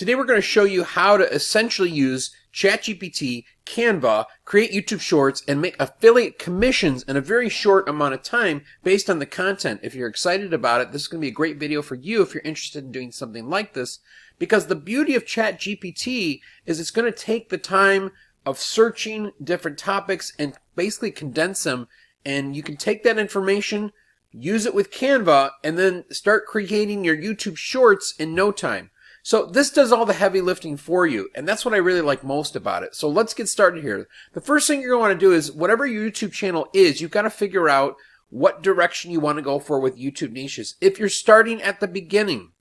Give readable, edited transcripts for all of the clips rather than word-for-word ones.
Today we're going to show you how to essentially use Chatgpt, Canva, create YouTube Shorts, and make affiliate commissions in a very short amount of time based on the content. If you're excited about it, this is going to be a great video for you if you're interested in doing something like this, because the beauty of Chatgpt is it's going to take the time of searching different topics and basically condense them, and you can take that information, use it with Canva, and then start creating your YouTube Shorts in no time. So this does all the heavy lifting for you, and that's what I really like most about it. So let's get started here. The first thing you're going to want to do is, whatever your YouTube channel is, you've got to figure out what direction you want to go for with YouTube niches. If you're starting at the beginning,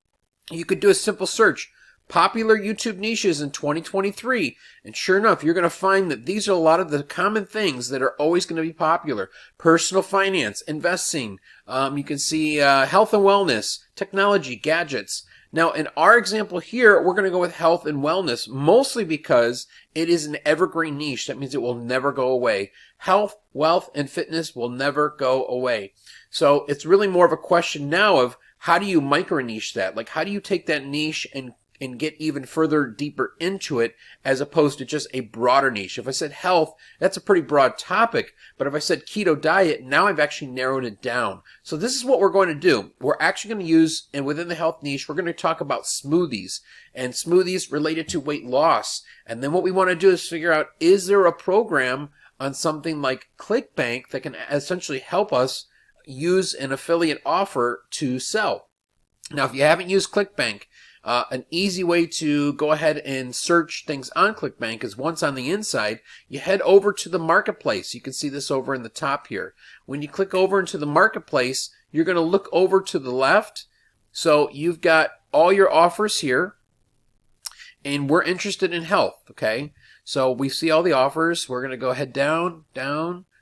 you could do a simple search, popular YouTube niches in 2023, and sure enough, you're going to find that these are a lot of the common things that are always going to be popular. Personal finance, investing, you can see health and wellness, technology, gadgets. Now, in our example here, we're going to go with health and wellness, mostly because it is an evergreen niche. That means it will never go away. Health, wealth, and fitness will never go away. So it's really more of a question now of how do you micro niche that? Like, how do you take that niche and get even further deeper into it, as opposed to just a broader niche. If I said health, that's a pretty broad topic, but if I said keto diet, now I've actually narrowed it down. So this is what we're going to do. We're actually going to use, and within the health niche, we're going to talk about smoothies, and smoothies related to weight loss. And then what we want to do is figure out, is there a program on something like CLICKBANK that can essentially help us use an affiliate offer to sell? Now, if you haven't used CLICKBANK, an easy way to go ahead and search things on CLICKBANK is, once on the inside, you head over to the marketplace. You can see this over in the top here. When you click over into the marketplace, you're going to look over to the left. So you've got all your offers here, and we're interested in health, okay? So we see all the offers. We're going to go ahead down.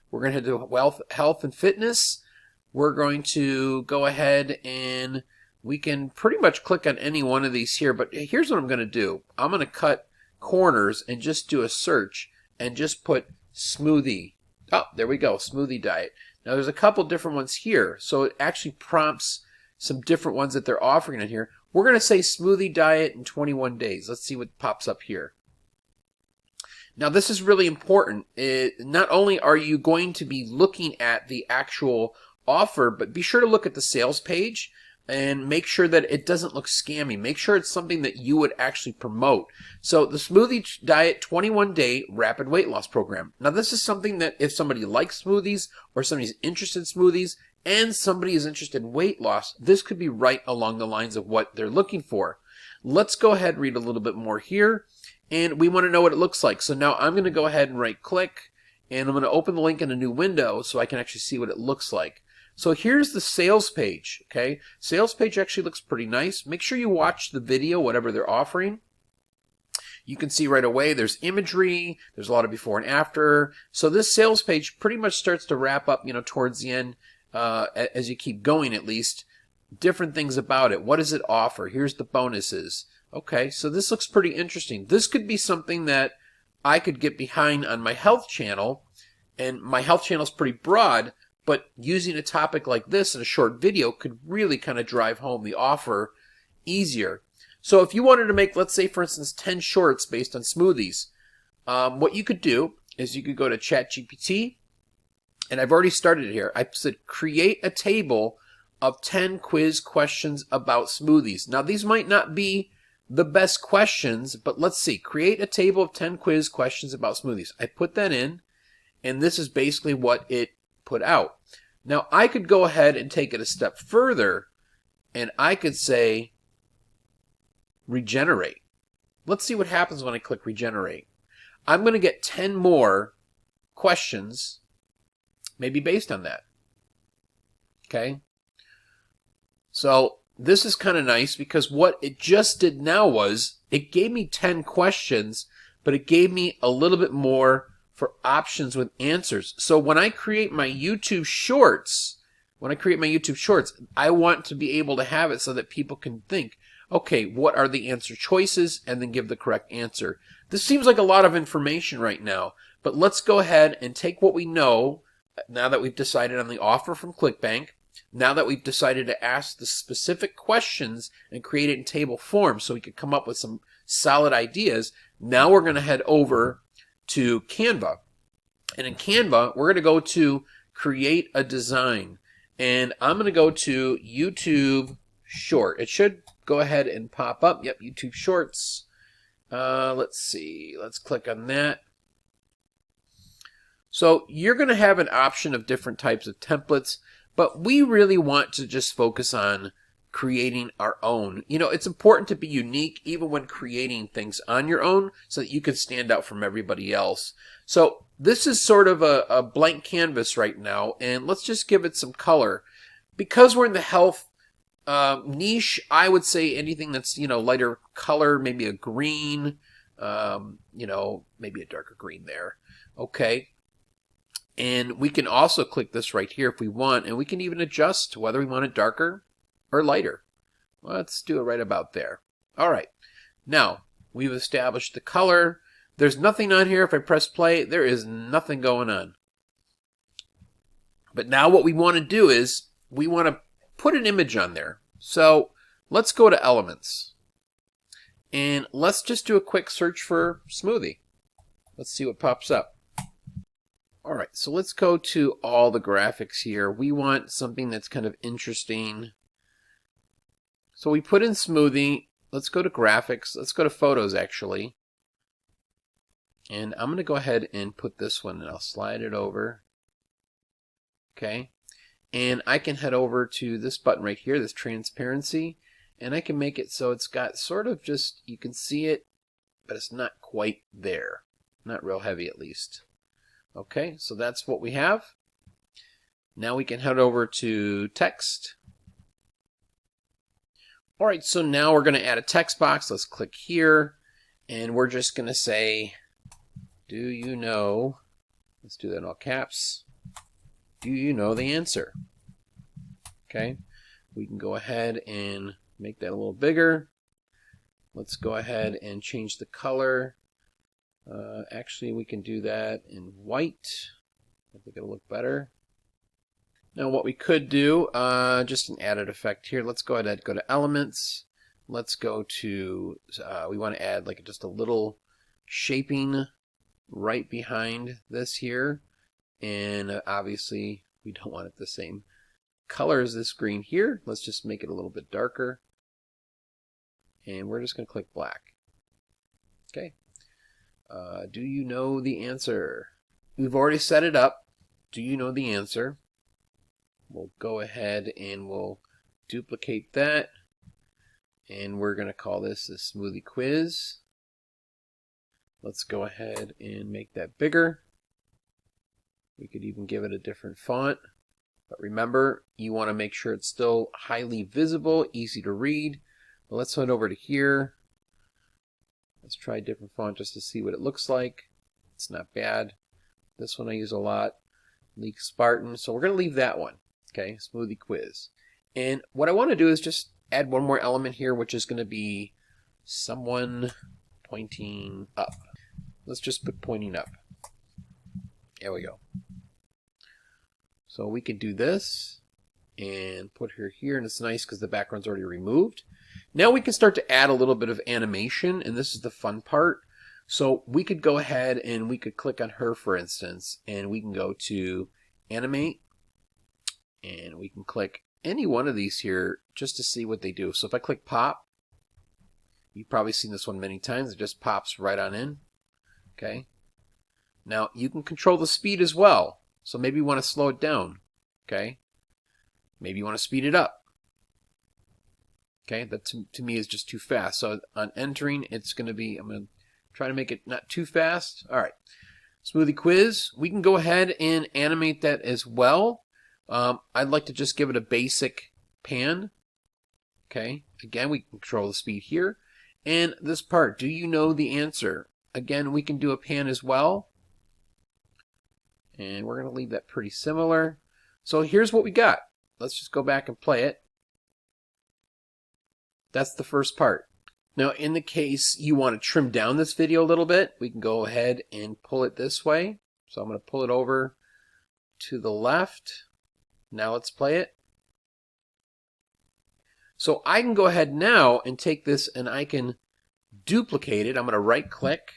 We're going to head to wealth, health, and fitness. We're going to go ahead and we can pretty much click on any one of these here, but here's what I'm going to do. I'm going to cut corners and just do a search and just put smoothie. Oh, there we go, smoothie diet. Now there's a couple different ones here, so it actually prompts some different ones that they're offering in here. We're going to say smoothie diet in 21 days. Let's see what pops up here. Now this is really important. Not only are you going to be looking at the actual offer, but be sure to look at the sales page and make sure that it doesn't look scammy. Make sure it's something that you would actually promote. So the Smoothie Diet 21-Day Rapid Weight Loss Program. Now this is something that if somebody likes smoothies, or somebody's interested in smoothies, and somebody is interested in weight loss, this could be right along the lines of what they're looking for. Let's go ahead and read a little bit more here, and we want to know what it looks like. So now I'm going to go ahead and right click, and I'm going to open the link in a new window so I can actually see what it looks like. So here's the sales page, okay? Sales page actually looks pretty nice. Make sure you watch the video, whatever they're offering. You can see right away there's imagery, there's a lot of before and after. So this sales page pretty much starts to wrap up, towards the end, as you keep going at least. Different things about it. What does it offer? Here's the bonuses. Okay, so this looks pretty interesting. This could be something that I could get behind on my health channel, and my health channel is pretty broad, but using a topic like this in a short video could really kind of drive home the offer easier. So if you wanted to make, let's say, for instance, 10 shorts based on smoothies, what you could do is you could go to Chatgpt, and I've already started it here. I said create a table of 10 quiz questions about smoothies. Now these might not be the best questions, but let's see. Create a table of 10 quiz questions about smoothies. I put that in, and this is basically what it put out. Now I could go ahead and take it a step further, and I could say regenerate. Let's see what happens when I click regenerate. I'm going to get 10 more questions, maybe based on that. Okay, so this is kind of nice, because what it just did now was it gave me 10 questions, but it gave me a little bit more for options with answers. So when I create my YouTube Shorts, I want to be able to have it so that people can think, okay, what are the answer choices, and then give the correct answer. This seems like a lot of information right now, but let's go ahead and take what we know now that we've decided on the offer from CLICKBANK, now that we've decided to ask the specific questions and create it in table form so we could come up with some solid ideas, now we're going to head over to Canva. And in Canva, we're going to go to create a design. And I'm going to go to YouTube Short. It should go ahead and pop up. Yep, YouTube Shorts. Let's see. Let's click on that. So you're going to have an option of different types of templates, but we really want to just focus on creating our own. You know, it's important to be unique even when creating things on your own so that you can stand out from everybody else. So this is sort of a blank canvas right now, and let's just give it some color. Because we're in the health niche, I would say anything that's, you know, lighter color, maybe a green, you know, maybe a darker green there. Okay. And we can also click this right here if we want, and we can even adjust whether we want it darker or lighter. Let's do it right about there. All right. Now, we've established the color. There's nothing on here. If I press play, there is nothing going on. But now what we want to do is we want to put an image on there. So let's go to Elements. And let's just do a quick search for smoothie. Let's see what pops up. All right, so let's go to all the graphics here. We want something that's kind of interesting. So we put in smoothie. Let's go to graphics. Let's go to photos, actually. And I'm going to go ahead and put this one, and I'll slide it over. Okay. And I can head over to this button right here, this transparency, and I can make it so it's got sort of just, you can see it, but it's not quite there. Not real heavy, at least. Okay, so that's what we have. Now we can head over to text. All right, so now we're going to add a text box. Let's click here, and we're just going to say, do you know, let's do that in all caps, do you know the answer? Okay, we can go ahead and make that a little bigger. Let's go ahead and change the color. Actually, we can do that in white. I think it'll look better. Now what we could do, just an added effect here. Let's go ahead and go to Elements. Let's go to, we want to add like just a little shaping right behind this here. And obviously we don't want it the same color as this green here. Let's just make it a little bit darker. And we're just going to click black. Okay. Do you know the answer? We've already set it up. Do you know the answer? We'll go ahead and we'll duplicate that. And we're going to call this a smoothie quiz. Let's go ahead and make that bigger. We could even give it a different font. But remember, you want to make sure it's still highly visible, easy to read. Well, let's head over to here. Let's try a different font just to see what it looks like. It's not bad. This one I use a lot. Leak Spartan. So we're going to leave that one. Okay, smoothie quiz. And what I want to do is just add one more element here, which is going to be someone pointing up. Let's just put pointing up. There we go. So we can do this and put her here, and it's nice because the background's already removed. Now we can start to add a little bit of animation, and this is the fun part. So we could go ahead and we could click on her, for instance, and we can go to Animate, and we can click any one of these here just to see what they do. So if I click Pop, you've probably seen this one many times. It just pops right on in. Okay. Now you can control the speed as well. So maybe you want to slow it down. Okay. Maybe you want to speed it up. Okay, that to me is just too fast. So on entering, it's going to be, I'm going to try to make it not too fast. All right, smoothie quiz. We can go ahead and animate that as well. I'd like to just give it a basic pan. Okay, again, we can control the speed here. And this part, do you know the answer? Again, we can do a pan as well. And we're going to leave that pretty similar. So here's what we got. Let's just go back and play it. That's the first part. Now, in the case you want to trim down this video a little bit, we can go ahead and pull it this way. So I'm going to pull it over to the left. Now let's play it. So I can go ahead now and take this and I can duplicate it. I'm going to right click,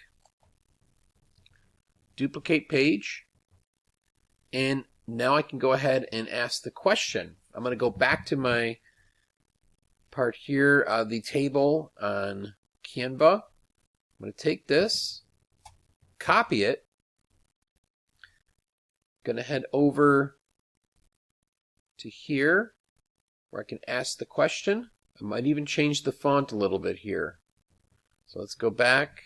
duplicate page, and now I can go ahead and ask the question. I'm going to go back to my part here, the table on Canva. I'm going to take this, copy it, going to head over to here where I can ask the question. I might even change the font a little bit here. So let's go back.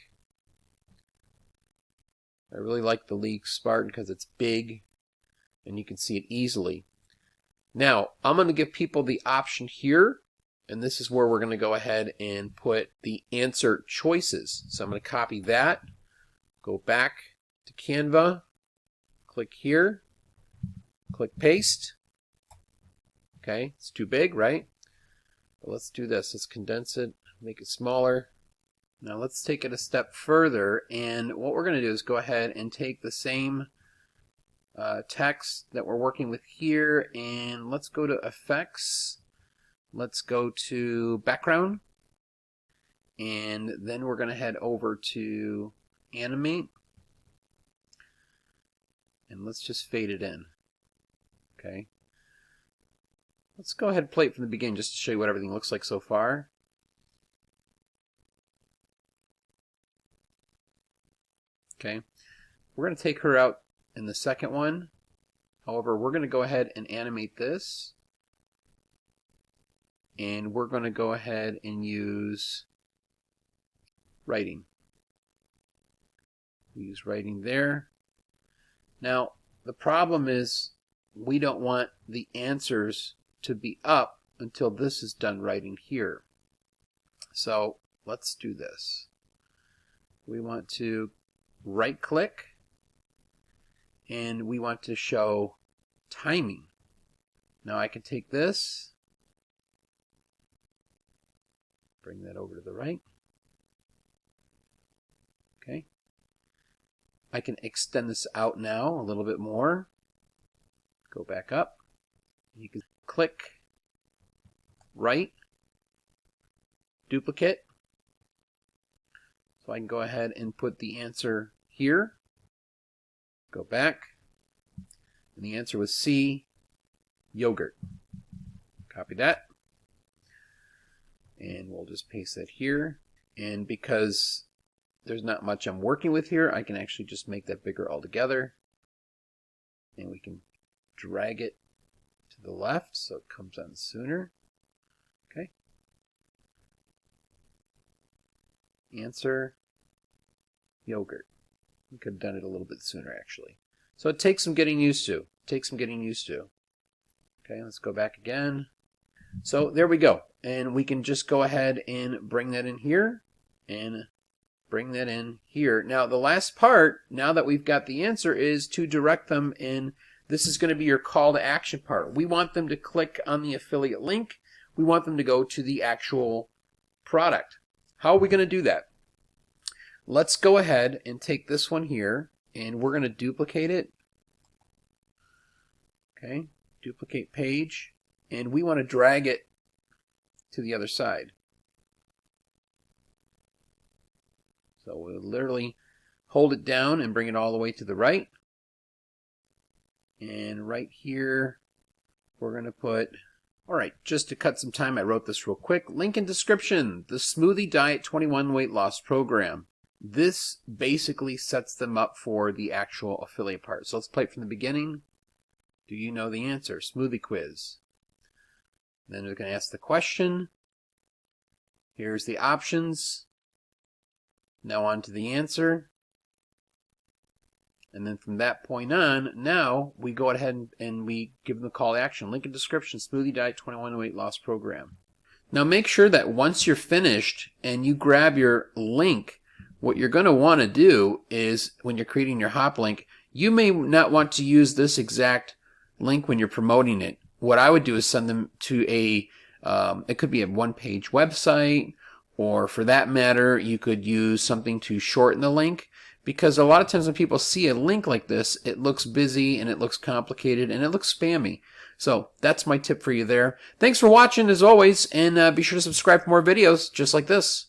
I really like the League Spartan because it's big and you can see it easily. Now, I'm going to give people the option here, and this is where we're going to go ahead and put the answer choices. So I'm going to copy that, go back to Canva, click here, click paste. Okay, it's too big, right? But let's do this. Let's condense it, make it smaller. Now let's take it a step further, and what we're going to do is go ahead and take the same text that we're working with here, and let's go to effects, let's go to background, and then we're going to head over to animate, and let's just fade it in. Okay, let's go ahead and play it from the beginning just to show you what everything looks like so far. Okay, we're going to take her out in the second one. However, we're going to go ahead and animate this, and we're going to go ahead and use writing. We use writing there. Now, the problem is we don't want the answers to be up until this is done writing here. So let's do this. We want to right click, and we want to show timing. Now I can take this, bring that over to the right. Okay. I can extend this out now a little bit more. Go back up. You can click right, duplicate. So I can go ahead and put the answer here. Go back, and the answer was C, yogurt. Copy that, and we'll just paste that here. And because there's not much I'm working with here, I can actually just make that bigger altogether, and we can drag it to the left so it comes on sooner. Okay. Answer, yogurt. We could have done it a little bit sooner, actually. So it takes some getting used to. Okay, let's go back again. So there we go. And we can just go ahead and bring that in here and bring that in here. Now the last part, now that we've got the answer, is to direct them in. This is going to be your call to action part. We want them to click on the affiliate link. We want them to go to the actual product. How are we going to do that? Let's go ahead and take this one here, and we're going to duplicate it. Okay, duplicate page, and we want to drag it to the other side. So we'll literally hold it down and bring it all the way to the right. And right here, we're going to put, all right, just to cut some time, I wrote this real quick. Link in description, the Smoothie Diet 21 Weight Loss Program. This basically sets them up for the actual affiliate part. So let's play it from the beginning. Do you know the answer? Smoothie quiz. Then we're going to ask the question. Here's the options. Now on to the answer. And then from that point on, now we go ahead and we give them the call to action. Link in description, Smoothie Diet 21 Weight Loss Program. Now make sure that once you're finished and you grab your link, what you're going to want to do is, when you're creating your hop link, you may not want to use this exact link when you're promoting it. What I would do is send them to a, it could be a one-page website, or for that matter, you could use something to shorten the link. Because a lot of times when people see a link like this, it looks busy and it looks complicated and it looks spammy. So that's my tip for you there. Thanks for watching as always, and be sure to subscribe for more videos just like this.